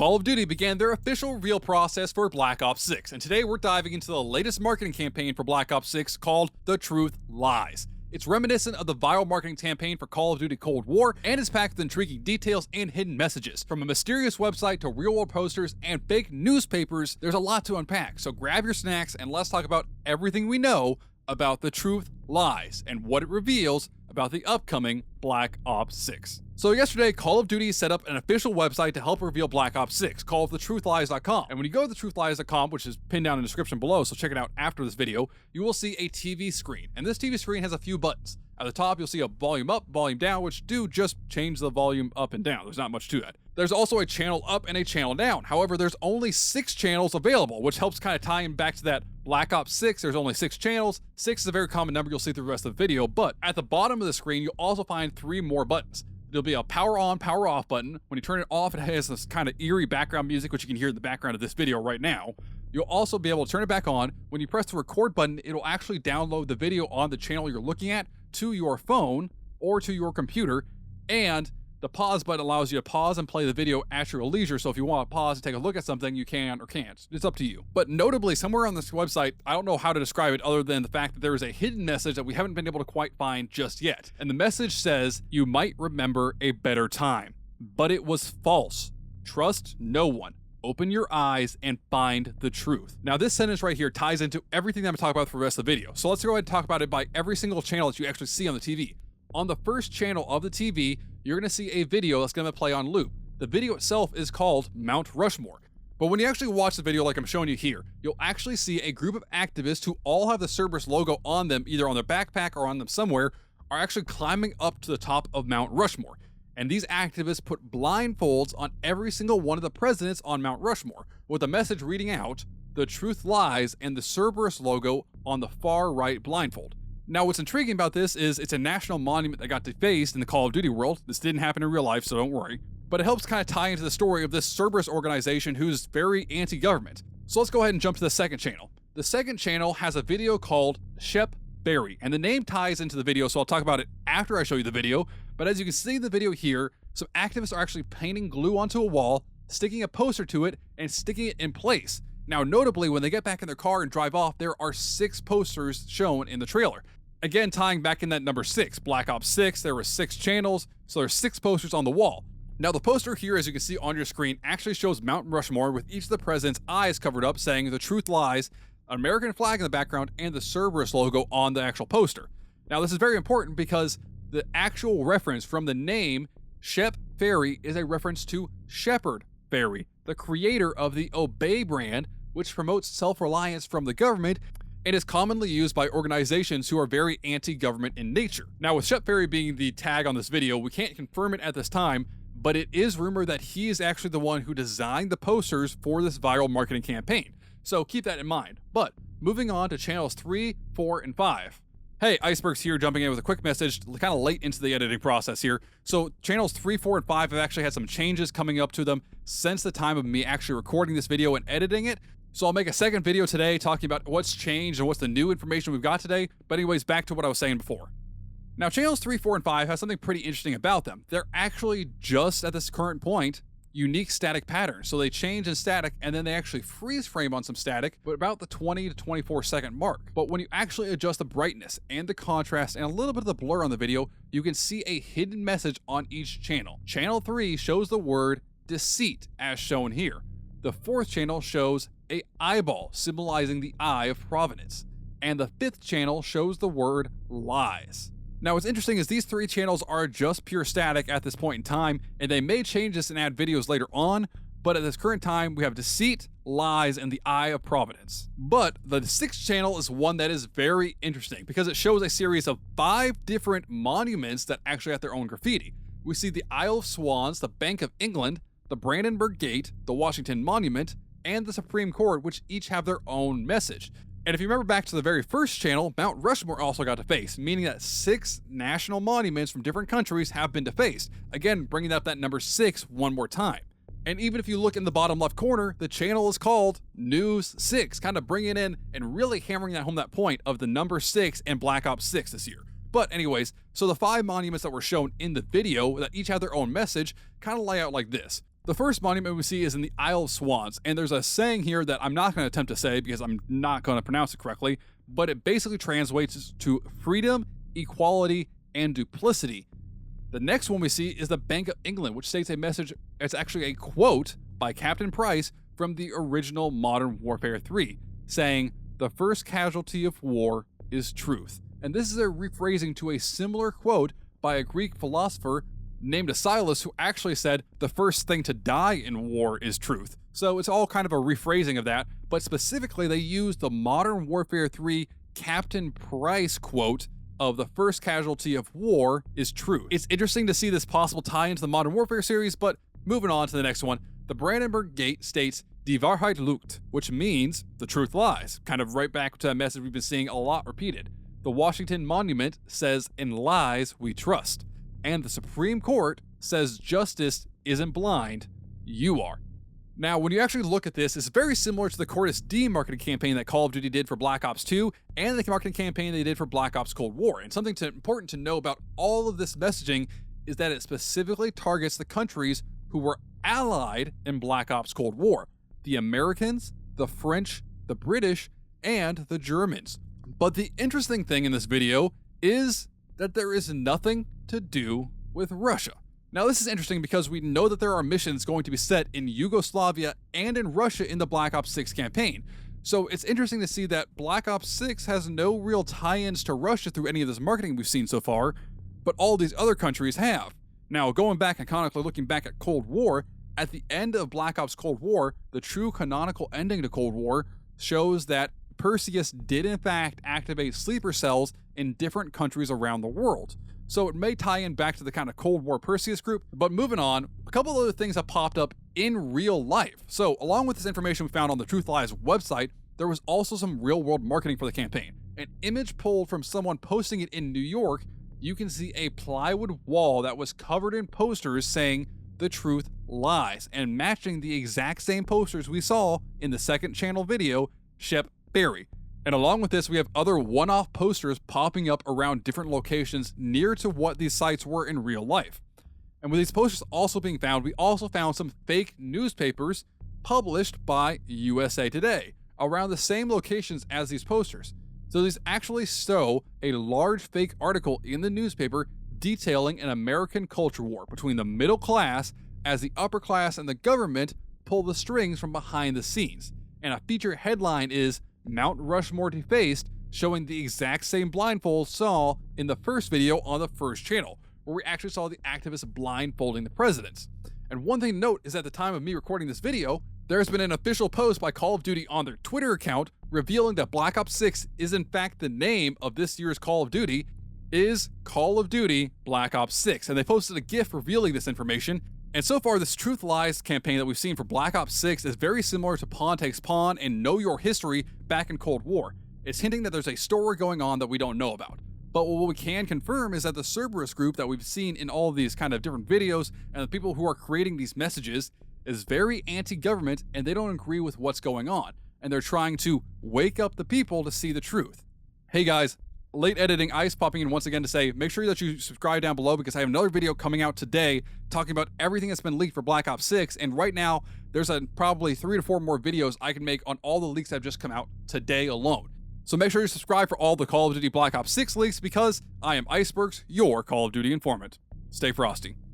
Call of Duty began their official reveal process for Black Ops 6, and today we're diving into the latest marketing campaign for Black Ops 6 called The Truth Lies. It's reminiscent of the viral marketing campaign for Call of Duty Cold War and is packed with intriguing details and hidden messages. From a mysterious website to real-world posters and fake newspapers, there's a lot to unpack, so grab your snacks and let's talk about everything we know about The Truth Lies and what it reveals about the upcoming Black Ops 6. So yesterday, Call of Duty set up an official website to help reveal Black Ops 6 called thetruthlies.com. And when you go to thetruthlies.com, which is pinned down in the description below, so check it out after this video, you will see a TV screen. And this TV screen has a few buttons. At the top, you'll see a volume up, volume down, which do just change the volume up and down. There's not much to that. There's also a channel up and a channel down. However, there's only 6 channels available, which helps kind of tie in back to that Black Ops 6. There's only 6 channels. 6 is a very common number you'll see through the rest of the video, but at the bottom of the screen, you'll also find 3 more buttons. There'll be a power on, power off button. When you turn it off, it has this kind of eerie background music, which you can hear in the background of this video right now. You'll also be able to turn it back on. When you press the record button, it'll actually download the video on the channel you're looking at to your phone or to your computer. And the pause button allows you to pause and play the video at your leisure. So if you want to pause and take a look at something, you can or can't. It's up to you. But notably, somewhere on this website, I don't know how to describe it other than the fact that there is a hidden message that we haven't been able to quite find just yet. And the message says, "You might remember a better time." But it was false. Trust no one. Open your eyes and find the truth. Now, this sentence right here ties into everything that I'm going to talk about for the rest of the video. So let's go ahead and talk about it by every single channel that you actually see on the TV. On the first channel of the TV, you're going to see a video that's going to play on loop. The video itself is called Mount Rushmore. But when you actually watch the video like I'm showing you here, you'll actually see a group of activists who all have the Cerberus logo on them, either on their backpack or on them somewhere, are actually climbing up to the top of Mount Rushmore. And these activists put blindfolds on every single one of the presidents on Mount Rushmore, with a message reading out, "The truth lies," and the Cerberus logo on the far right blindfold. Now, what's intriguing about this is it's a national monument that got defaced in the Call of Duty world. This didn't happen in real life, so don't worry. But it helps kind of tie into the story of this Cerberus organization who's very anti-government. So let's go ahead and jump to the second channel. The second channel has a video called Shep Berry, and the name ties into the video, so I'll talk about it after I show you the video. But as you can see in the video here, some activists are actually painting glue onto a wall, sticking a poster to it, and sticking it in place. Now, notably, when they get back in their car and drive off, there are 6 posters shown in the trailer. Again, tying back in that number 6, Black Ops 6, there were 6 channels, so there's 6 posters on the wall. Now, the poster here, as you can see on your screen, actually shows Mount Rushmore with each of the president's eyes covered up, saying "The truth lies," an American flag in the background, and the Cerberus logo on the actual poster. Now, this is very important because the actual reference from the name Shep Berry is a reference to Shepard Fairey, the creator of the Obey brand, which promotes self-reliance from the government and is commonly used by organizations who are very anti-government in nature. Now, with Shep Berry being the tag on this video, we can't confirm it at this time, but it is rumored that he is actually the one who designed the posters for this viral marketing campaign. So keep that in mind. But moving on to channels 3, 4, and 5. Hey, IceBurgz here, jumping in with a quick message, kind of late into the editing process here. So channels 3, 4, and 5 have actually had some changes coming up to them since the time of me actually recording this video and editing it. So I'll make a second video today talking about what's changed and what's the new information we've got today. But anyways, back to what I was saying before. Now, channels 3, 4, and 5 have something pretty interesting about them. They're actually just at this current point unique static patterns. So they change in static and then they actually freeze frame on some static, but about the 20 to 24 second mark. But when you actually adjust the brightness and the contrast and a little bit of the blur on the video, you can see a hidden message on each channel. Channel 3 shows the word deceit as shown here. The 4th channel shows a eyeball symbolizing the eye of providence. And the 5th channel shows the word lies. Now, what's interesting is these 3 channels are just pure static at this point in time, and they may change this and add videos later on, but at this current time, we have deceit, lies, and the eye of providence. But the 6th channel is one that is very interesting because it shows a series of 5 different monuments that actually have their own graffiti. We see the Isle of Swans, the Bank of England, the Brandenburg Gate, the Washington Monument, and the Supreme Court, which each have their own message. And if you remember back to the very first channel, Mount Rushmore also got defaced, meaning that 6 national monuments from different countries have been defaced. Again, bringing up that number 6 one more time. And even if you look in the bottom left corner, the channel is called News 6, kind of bringing in and really hammering that home that point of the number 6 and Black Ops 6 this year. But anyways, so the 5 monuments that were shown in the video that each have their own message kind of lay out like this. The first monument we see is in the Isle of Swans, and there's a saying here that I'm not going to attempt to say because I'm not going to pronounce it correctly, but it basically translates to freedom, equality, and duplicity. The next one we see is the Bank of England, which states a message. It's actually a quote by Captain Price from the original Modern Warfare 3, saying, "The first casualty of war is truth." And this is a rephrasing to a similar quote by a Greek philosopher named Aeschylus, who actually said the first thing to die in war is truth. So it's all kind of a rephrasing of that, but specifically they used the Modern Warfare 3 Captain Price quote of "the first casualty of war is truth." It's interesting to see this possible tie into the Modern Warfare series, but moving on to the next one. The Brandenburg Gate states "Die Wahrheit lügt," which means "the truth lies," kind of right back to that message we've been seeing a lot repeated. The Washington Monument says "in lies we trust." And the Supreme Court says "justice isn't blind, you are." Now, when you actually look at this, it's very similar to the Cortis D marketing campaign that Call of Duty did for Black Ops 2 and the marketing campaign they did for Black Ops Cold War. And something important to know about all of this messaging is that it specifically targets the countries who were allied in Black Ops Cold War: the Americans, the French, the British, and the Germans. But the interesting thing in this video is that there is nothing to do with Russia. Now, this is interesting because we know that there are missions going to be set in Yugoslavia and in Russia in the Black Ops 6 campaign. So it's interesting to see that Black Ops 6 has no real tie-ins to Russia through any of this marketing we've seen so far, but all these other countries have. Now, going back and canonically looking back at Cold War, at the end of Black Ops Cold War, the true canonical ending to Cold War shows that Perseus did in fact activate sleeper cells in different countries around the world. So it may tie in back to the kind of Cold War Perseus group. But moving on, a couple other things have popped up in real life. So along with this information we found on the Truth Lies website, there was also some real world marketing for the campaign. An image pulled from someone posting it in New York, you can see a plywood wall that was covered in posters saying "the truth lies," and matching the exact same posters we saw in the second channel video, Shep Berry. And along with this, we have other one-off posters popping up around different locations near to what these sites were in real life. And with these posters also being found, we also found some fake newspapers published by USA Today around the same locations as these posters. So these actually show a large fake article in the newspaper detailing an American culture war between the middle class as the upper class and the government pull the strings from behind the scenes. And a feature headline is "Mount Rushmore defaced," showing the exact same blindfold saw in the first video on the first channel, where we actually saw the activists blindfolding the presidents. And one thing to note is at the time of me recording this video, there's been an official post by Call of Duty on their Twitter account revealing that Black Ops 6 is in fact the name of this year's Call of Duty, is Call of Duty Black Ops 6. And they posted a GIF revealing this information. And so far, this Truth Lies campaign that we've seen for Black Ops 6 is very similar to Pawn Takes Pawn and Know Your History back in Cold War. It's hinting that there's a story going on that we don't know about. But what we can confirm is that the Cerberus group that we've seen in all of these kind of different videos and the people who are creating these messages is very anti-government, and they don't agree with what's going on. And they're trying to wake up the people to see the truth. Hey guys, late editing Ice popping in once again to say, make sure that you subscribe down below because I have another video coming out today talking about everything that's been leaked for Black Ops 6. And right now, there's probably 3 to 4 more videos I can make on all the leaks that have just come out today alone. So make sure you subscribe for all the Call of Duty Black Ops 6 leaks because I am IceBurgz, your Call of Duty informant. Stay frosty.